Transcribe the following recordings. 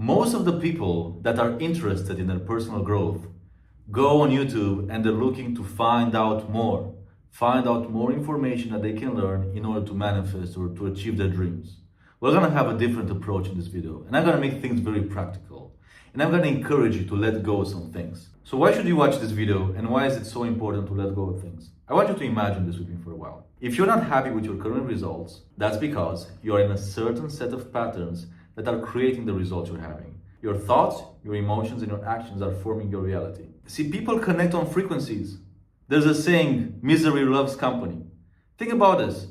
Most of the people that are interested in their personal growth go on YouTube and they're looking to find out more information that they can learn in order to manifest or to achieve their dreams. We're gonna have a different approach in this video, and I'm gonna make things very practical. And I'm gonna encourage you to let go of some things. So why should you watch this video, and why is it so important to let go of things? I want you to imagine this with me for a while. If you're not happy with your current results, that's because you're in a certain set of patterns that are creating the results you're having. Your thoughts, your emotions, and your actions are forming your reality. See, people connect on frequencies. There's a saying, misery loves company. Think about this.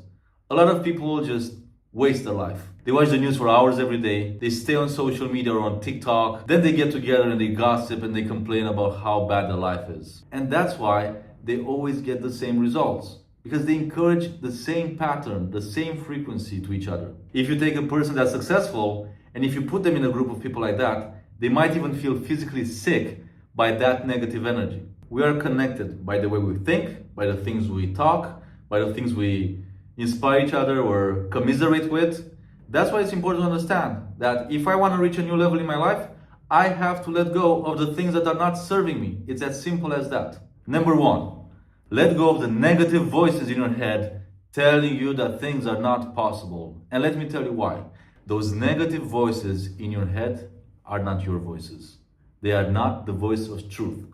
A lot of people just waste their life. They watch the news for hours every day. They stay on social media or on TikTok. Then they get together and they gossip and they complain about how bad their life is. And that's why they always get the same results. Because they encourage the same pattern, the same frequency to each other. If you take a person that's successful, and if you put them in a group of people like that, they might even feel physically sick by that negative energy. We are connected by the way we think, by the things we talk, by the things we inspire each other or commiserate with. That's why it's important to understand that if I want to reach a new level in my life, I have to let go of the things that are not serving me. It's as simple as that. Number one, let go of the negative voices in your head telling you that things are not possible. And let me tell you why. Those negative voices in your head are not your voices. They are not the voice of truth.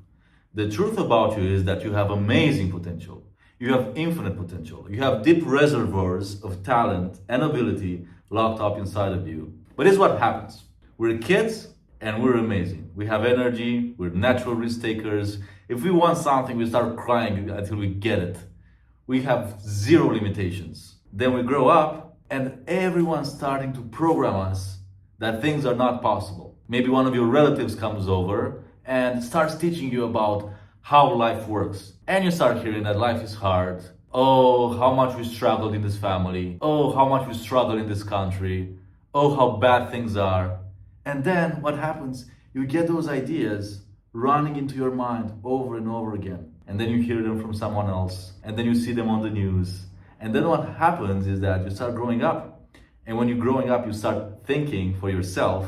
The truth about you is that you have amazing potential. You have infinite potential. You have deep reservoirs of talent and ability locked up inside of you. But here's what happens. We're kids and we're amazing. We have energy. We're natural risk takers. If we want something, we start crying until we get it. We have zero limitations. Then we grow up and everyone's starting to program us that things are not possible. Maybe one of your relatives comes over and starts teaching you about how life works. And you start hearing that life is hard. Oh, how much we struggled in this family. Oh, how much we struggle in this country. Oh, how bad things are. And then what happens? You get those ideas running into your mind over and over again. And then you hear them from someone else. And then you see them on the news. And then what happens is that you start growing up. And when you're growing up, you start thinking for yourself.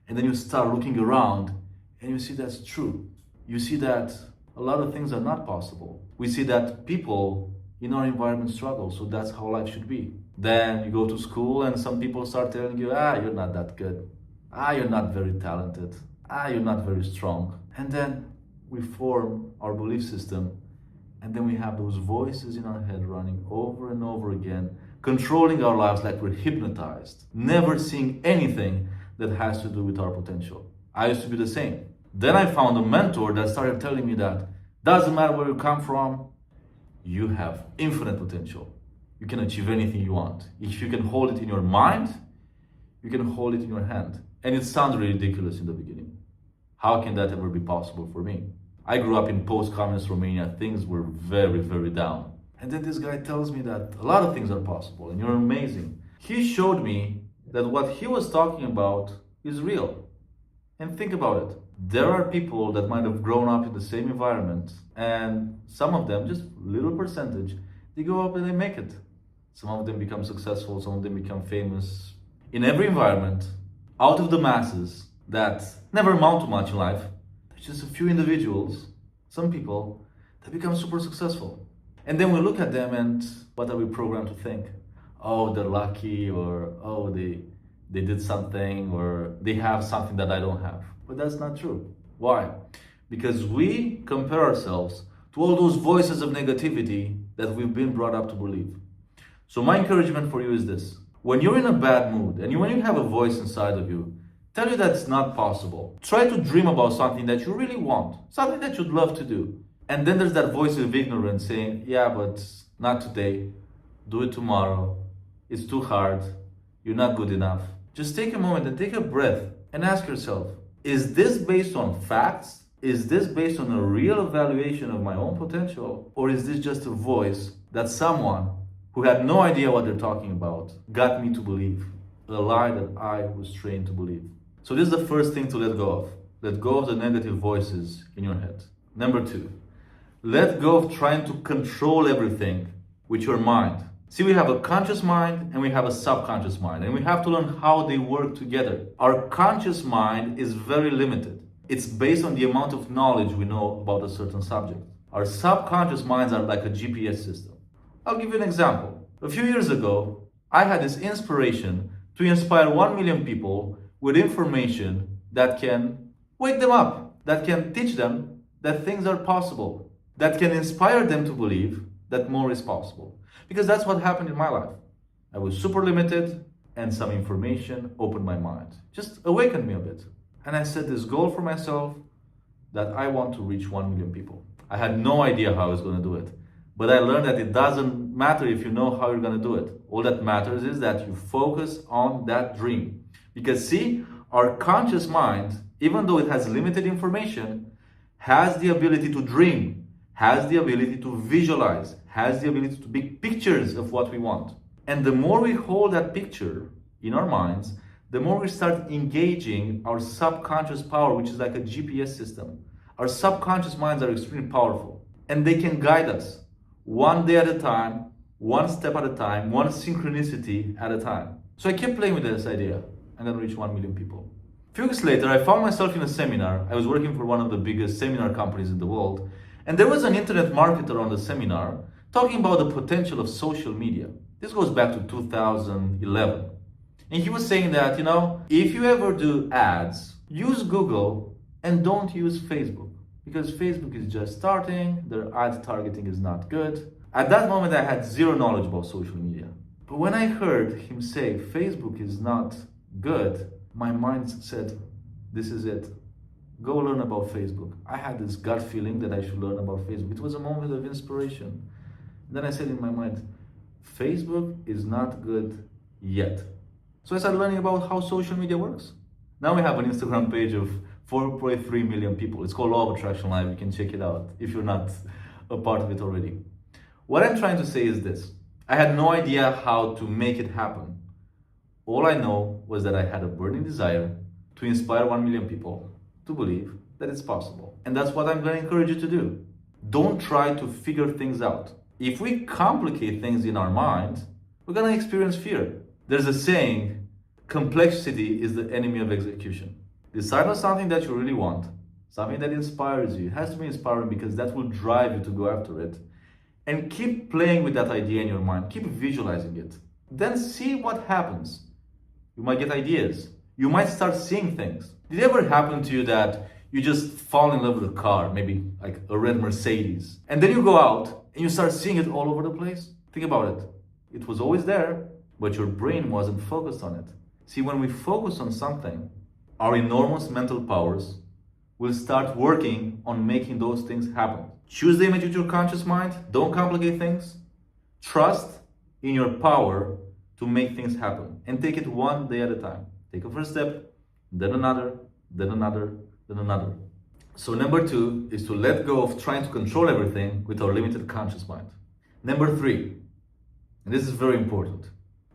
And then you start looking around and you see that's true. You see that a lot of things are not possible. We see that people in our environment struggle, so that's how life should be. Then you go to school and some people start telling you, you're not that good. You're not very talented. You're not very strong. And then we form our belief system, and then we have those voices in our head running over and over again, controlling our lives like we're hypnotized, never seeing anything that has to do with our potential. I used to be the same. Then I found a mentor that started telling me that doesn't matter where you come from, you have infinite potential. You can achieve anything you want. If you can hold it in your mind, you can hold it in your hand. And it sounds really ridiculous in the beginning. How can that ever be possible for me? I grew up in post-communist Romania. Things were very, very down. And then this guy tells me that a lot of things are possible and you're amazing. He showed me that what he was talking about is real. And think about it. There are people that might have grown up in the same environment, and some of them, just little percentage, they go up and they make it. Some of them become successful, some of them become famous. In every environment, out of the masses that never amount to much in life, there's just a few individuals, some people, that become super successful. And then we look at them and what are we programmed to think? Oh, they're lucky, or oh, they did something, or they have something that I don't have. But that's not true. Why? Because we compare ourselves to all those voices of negativity that we've been brought up to believe. So my encouragement for you is this. When you're in a bad mood and when you have a voice inside of you, tell you that it's not possible. Try to dream about something that you really want, something that you'd love to do. And then there's that voice of ignorance saying, yeah, but not today. Do it tomorrow. It's too hard. You're not good enough. Just take a moment and take a breath and ask yourself, is this based on facts? Is this based on a real evaluation of my own potential? Or is this just a voice that someone who had no idea what they're talking about got me to believe? A lie that I was trained to believe. So this is the first thing to let go of. Let go of the negative voices in your head. Number two, let go of trying to control everything with your mind. See, we have a conscious mind and we have a subconscious mind, and we have to learn how they work together. Our conscious mind is very limited. It's based on the amount of knowledge we know about a certain subject. Our subconscious minds are like a GPS system. I'll give you an example. A few years ago, I had this inspiration to inspire 1 million people with information that can wake them up, that can teach them that things are possible, that can inspire them to believe that more is possible. Because that's what happened in my life. I was super limited, and some information opened my mind, just awakened me a bit. And I set this goal for myself that I want to reach 1 million people. I had no idea how I was going to do it, but I learned that it doesn't matter if you know how you're going to do it. All that matters is that you focus on that dream. Because see, our conscious mind, even though it has limited information, has the ability to dream, has the ability to visualize, has the ability to make pictures of what we want. And the more we hold that picture in our minds, the more we start engaging our subconscious power, which is like a GPS system. Our subconscious minds are extremely powerful, and they can guide us one day at a time, one step at a time, one synchronicity at a time. So I kept playing with this idea. I'm going to reach 1 million people. A few weeks later, I found myself in a seminar. I was working for one of the biggest seminar companies in the world, and there was an internet marketer on the seminar talking about the potential of social media. This goes back to 2011. And he was saying that, if you ever do ads, use Google and don't use Facebook, because Facebook is just starting, their ad targeting is not good. At that moment, I had zero knowledge about social media. But when I heard him say Facebook is not good, my mind said, this is it. Go learn about Facebook. I had this gut feeling that I should learn about Facebook. It was a moment of inspiration. Then I said in my mind, Facebook is not good yet. So I started learning about how social media works. Now we have an Instagram page of 4.3 million people. It's called Law of Attraction Live. You can check it out if you're not a part of it already. What I'm trying to say is this. I had no idea how to make it happen. All I know was that I had a burning desire to inspire 1 million people to believe that it's possible. And that's what I'm going to encourage you to do. Don't try to figure things out. If we complicate things in our mind, we're going to experience fear. There's a saying, complexity is the enemy of execution. Decide on something that you really want, something that inspires you. It has to be inspiring because that will drive you to go after it. And keep playing with that idea in your mind. Keep visualizing it. Then see what happens. You might get ideas. You might start seeing things. Did it ever happen to you that you just fall in love with a car, maybe like a red Mercedes, and then you go out and you start seeing it all over the place? Think about it. It was always there, but your brain wasn't focused on it. See, when we focus on something, our enormous mental powers will start working on making those things happen. Choose the image with your conscious mind. Don't complicate things. Trust in your power to make things happen, and take it one day at a time. Take a first step, then another, then another, then another. So number 2 is to let go of trying to control everything with our limited conscious mind. Number 3, and this is very important,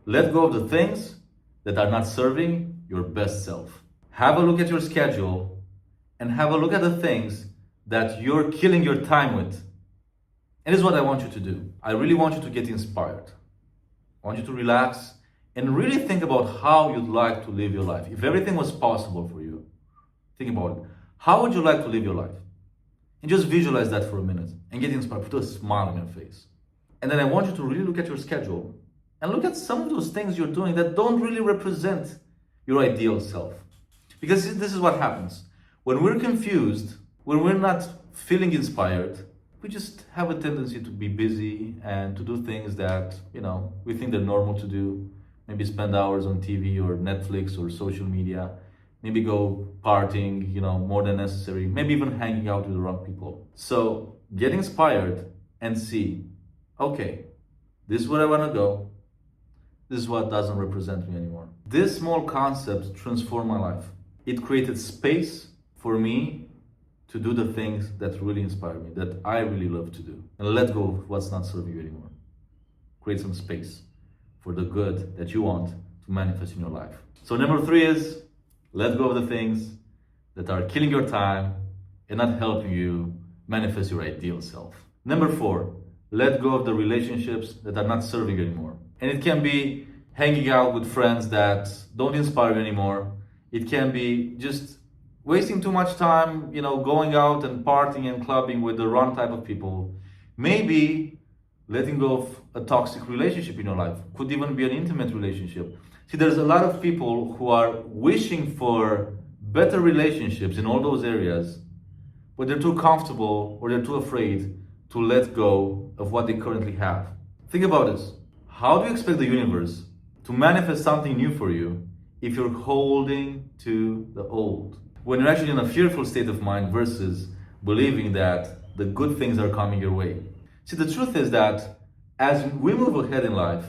let go of the things that are not serving your best self. Have a look at your schedule and have a look at the things that you're killing your time with. And this is what I want you to do. I really want you to get inspired. I want you to relax and really think about how you'd like to live your life. If everything was possible for you, think about it. How would you like to live your life? And just visualize that for a minute and get inspired. Put a smile on your face. And then I want you to really look at your schedule and look at some of those things you're doing that don't really represent your ideal self. Because this is what happens. When we're confused, when we're not feeling inspired, we just have a tendency to be busy and to do things that, we think they're normal to do. Maybe spend hours on TV or Netflix or social media. Maybe go partying, more than necessary. Maybe even hanging out with the wrong people. So get inspired and see, okay, this is where I want to go. This is what doesn't represent me anymore. This small concept transformed my life. It created space for me to do the things that really inspire me, that I really love to do. And let go of what's not serving you anymore. Create some space for the good that you want to manifest in your life. So number 3 is, let go of the things that are killing your time and not helping you manifest your ideal self. Number 4, let go of the relationships that are not serving you anymore. And it can be hanging out with friends that don't inspire you anymore. It can be just wasting too much time, going out and partying and clubbing with the wrong type of people. Maybe letting go of a toxic relationship in your life. Could even be an intimate relationship. See, there's a lot of people who are wishing for better relationships in all those areas, but they're too comfortable or they're too afraid to let go of what they currently have. Think about this. How do you expect the universe to manifest something new for you if you're holding to the old? When you're actually in a fearful state of mind versus believing that the good things are coming your way. See, the truth is that as we move ahead in life,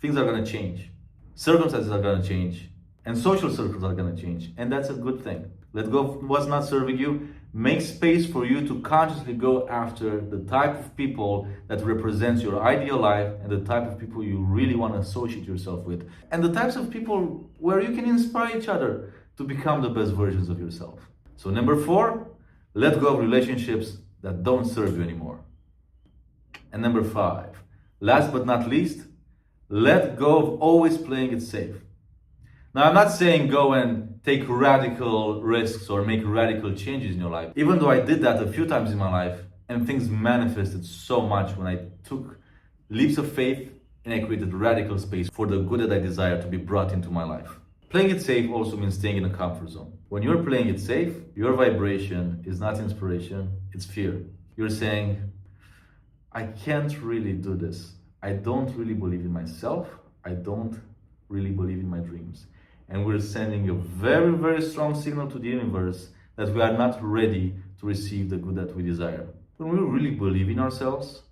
things are going to change. Circumstances are going to change. And social circles are going to change. And that's a good thing. Let go of what's not serving you. Make space for you to consciously go after the type of people that represents your ideal life and the type of people you really want to associate yourself with. And the types of people where you can inspire each other to become the best versions of yourself. So number 4, let go of relationships that don't serve you anymore. And number 5, last but not least, let go of always playing it safe. Now, I'm not saying go and take radical risks or make radical changes in your life. Even though I did that a few times in my life and things manifested so much when I took leaps of faith and I created radical space for the good that I desire to be brought into my life. Playing it safe also means staying in a comfort zone. When you're playing it safe, your vibration is not inspiration, it's fear. You're saying, I can't really do this. I don't really believe in myself. I don't really believe in my dreams. And we're sending a very, very strong signal to the universe that we are not ready to receive the good that we desire. When we really believe in ourselves,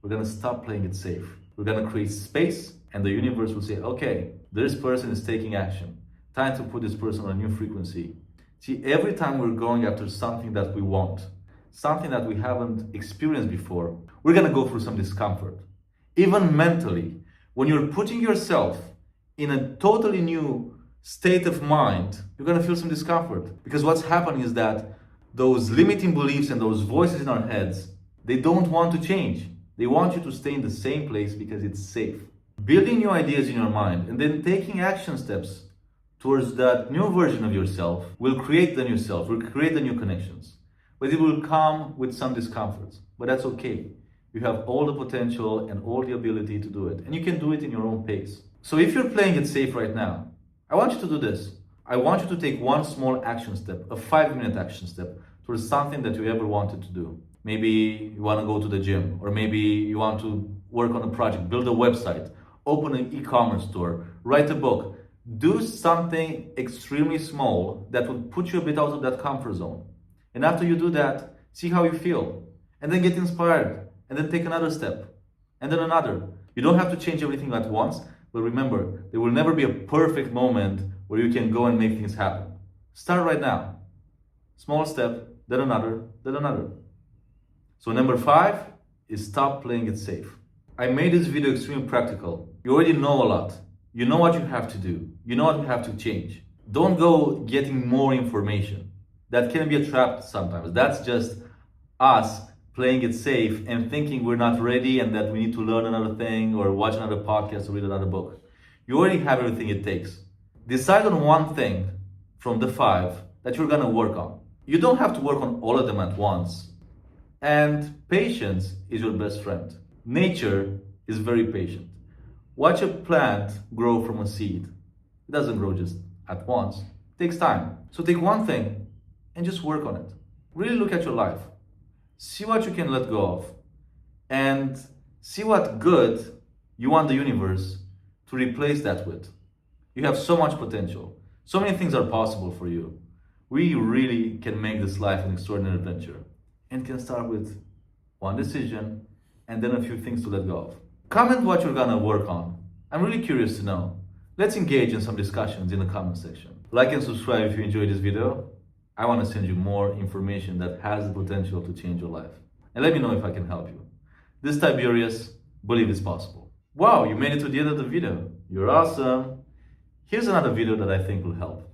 we're going to stop playing it safe. We're going to create space, and the universe will say, okay, this person is taking action. Time to put this person on a new frequency. See, every time we're going after something that we want, something that we haven't experienced before, we're going to go through some discomfort. Even mentally, when you're putting yourself in a totally new state of mind, you're going to feel some discomfort. Because what's happening is that those limiting beliefs and those voices in our heads, they don't want to change. They want you to stay in the same place because it's safe. Building new ideas in your mind and then taking action steps towards that new version of yourself will create the new self, will create the new connections. But it will come with some discomforts. But that's okay. You have all the potential and all the ability to do it. And you can do it in your own pace. So if you're playing it safe right now, I want you to do this. I want you to take one small action step, a 5-minute action step, towards something that you ever wanted to do. Maybe you want to go to the gym, or maybe you want to work on a project, build a website, open an e-commerce store, write a book. Do something extremely small that will put you a bit out of that comfort zone. And after you do that, see how you feel. And then get inspired. And then take another step. And then another. You don't have to change everything at once. But remember, there will never be a perfect moment where you can go and make things happen. Start right now. Small step, then another, then another. So number 5 is stop playing it safe. I made this video extremely practical. You already know a lot. You know what you have to do. You know what you have to change. Don't go getting more information. That can be a trap sometimes. That's just us playing it safe and thinking we're not ready and that we need to learn another thing or watch another podcast or read another book. You already have everything it takes. Decide on one thing from the 5 that you're gonna work on. You don't have to work on all of them at once. And patience is your best friend. Nature is very patient. Watch a plant grow from a seed. It doesn't grow just at once. It takes time. So take one thing and just work on it. Really look at your life. See what you can let go of. And see what good you want the universe to replace that with. You have so much potential. So many things are possible for you. We really can make this life an extraordinary adventure. And can start with one decision and then a few things to let go of. Comment what you're gonna work on. I'm really curious to know. Let's engage in some discussions in the comment section. Like and subscribe if you enjoyed this video. I want to send you more information that has the potential to change your life. And let me know if I can help you. This is Tiberius, believe it's possible. Wow, you made it to the end of the video. You're awesome. Here's another video that I think will help.